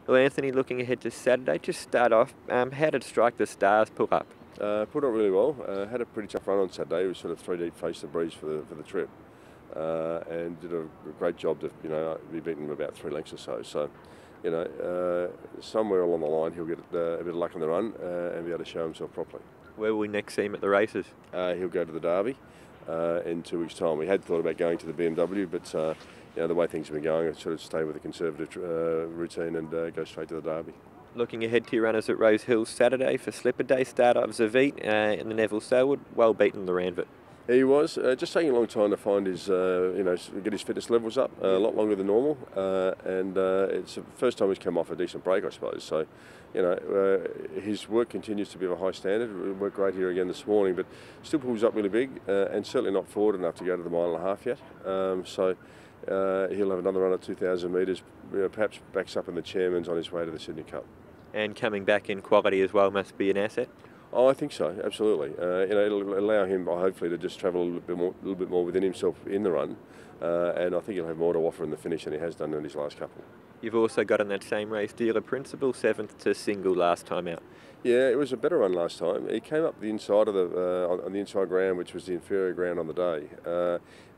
Well, Anthony, looking ahead to Saturday, just start off, how did Strike the Stars pull up? Put up really well. Had a pretty tough run on Saturday. We sort of 3 deep faced the breeze for the trip, and did a great job to be beaten about 3 lengths or so. So, somewhere along the line he'll get a bit of luck on the run and be able to show himself properly. Where will we next see him at the races? He'll go to the Derby in 2 weeks' time. We had thought about going to the BMW, but the way things have been going, I sort of stay with a conservative routine and go straight to the Derby. Looking ahead to your runners at Rose Hills Saturday for Slipper Day, start of Zavit and the Neville Selwood, well beaten the Ranvit. He was just taking a long time to find his, get his fitness levels up, a lot longer than normal, and it's the first time he's come off a decent break, I suppose. So, his work continues to be of a high standard. We worked great here again this morning, but still pulls up really big, and certainly not forward enough to go to the 1.5 yet. So he'll have another run at 2,000 metres, perhaps backs up in the Chairman's on his way to the Sydney Cup. And coming back in quality as well must be an asset. Oh, I think so, absolutely. It'll allow him, hopefully, to just travel a little bit more within himself in the run, and I think he'll have more to offer in the finish than he has done in his last couple. You've also got in that same race Dealer Principle, 7th to single last time out. Yeah, it was a better run last time. He came up the inside of on the inside ground, which was the inferior ground on the day.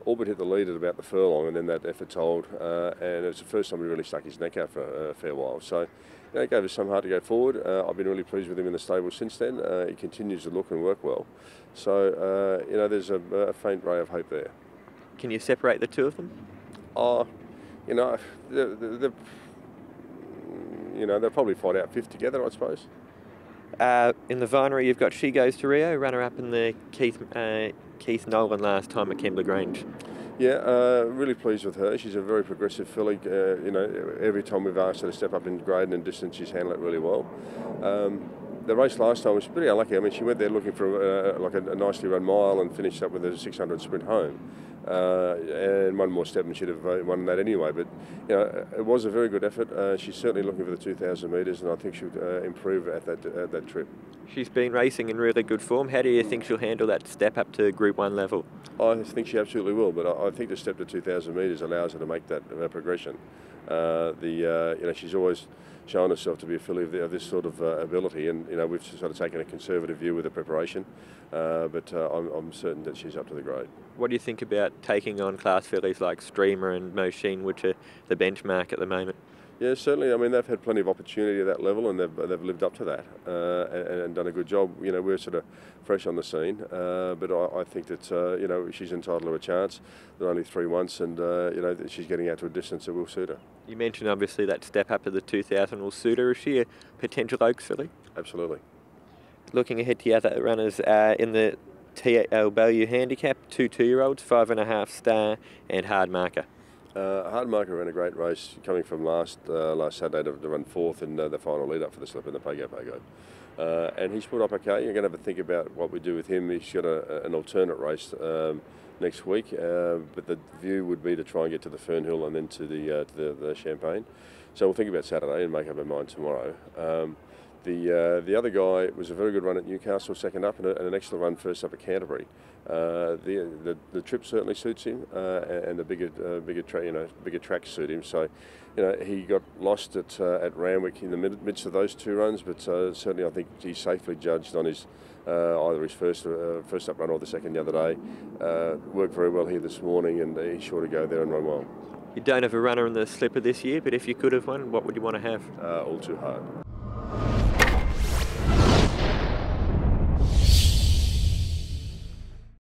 All but hit the lead at about the furlong, and then that effort told, and it's the first time he really stuck his neck out for a fair while. So, it gave us some heart to go forward. I've been really pleased with him in the stable since then. He continues to look and work well. So, there's a faint ray of hope there. Can you separate the two of them? They'll probably fight out fifth together, I suppose. In the Vinery, you've got She Goes to Rio, runner-up in the Keith Nolan last time at Kembla Grange. Yeah, really pleased with her. She's a very progressive filly. Every time we've asked her to step up in grade and distance, she's handled it really well. The race last time was pretty unlucky. I mean, she went there looking for a nicely run mile and finished up with a 600 sprint home. And one more step and she'd have won that anyway. But it was a very good effort. She's certainly looking for the 2,000 metres, and I think she'll improve at that trip. She's been racing in really good form. How do you think she'll handle that step up to Group 1 level? I think she absolutely will, but I think the step to 2,000 metres allows her to make that progression. She's always shown herself to be a filly of this sort of ability, and we've sort of taken a conservative view with the preparation, but I'm certain that she's up to the grade. What do you think about taking on class fillies like Streamer and Mosheen, which are the benchmark at the moment? Yeah, certainly. I mean, they've had plenty of opportunity at that level, and they've lived up to that and done a good job. We're sort of fresh on the scene, but I think that she's entitled to a chance. There are only 3 once, and she's getting out to a distance that will suit her. You mentioned obviously that step up to the 2,000 will suit her. Is she a potential Oaks filly? Absolutely. Looking ahead to the other runners in the TL Value Handicap, 2 2-year-olds, 5.5 Star and Hard Marker. Hard Marker ran a great race coming from last Saturday to run 4th in the final lead-up for the slip in the Pago. And he's put up okay. You're going to have a think about what we do with him. He's got an alternate race next week, but the view would be to try and get to the Fernhill and then to the Champagne. So we'll think about Saturday and make up our mind tomorrow. The other guy was a very good run at Newcastle, second up, and an excellent run first up at Canterbury. The trip certainly suits him, and the bigger tracks suit him. So, he got lost at Randwick in the midst of those 2 runs, but certainly I think he's safely judged on his either his first up run or the second the other day. Worked very well here this morning, and he's sure to go there and run well. You don't have a runner in the slipper this year, but if you could have one, what would you want to have? All Too Hard.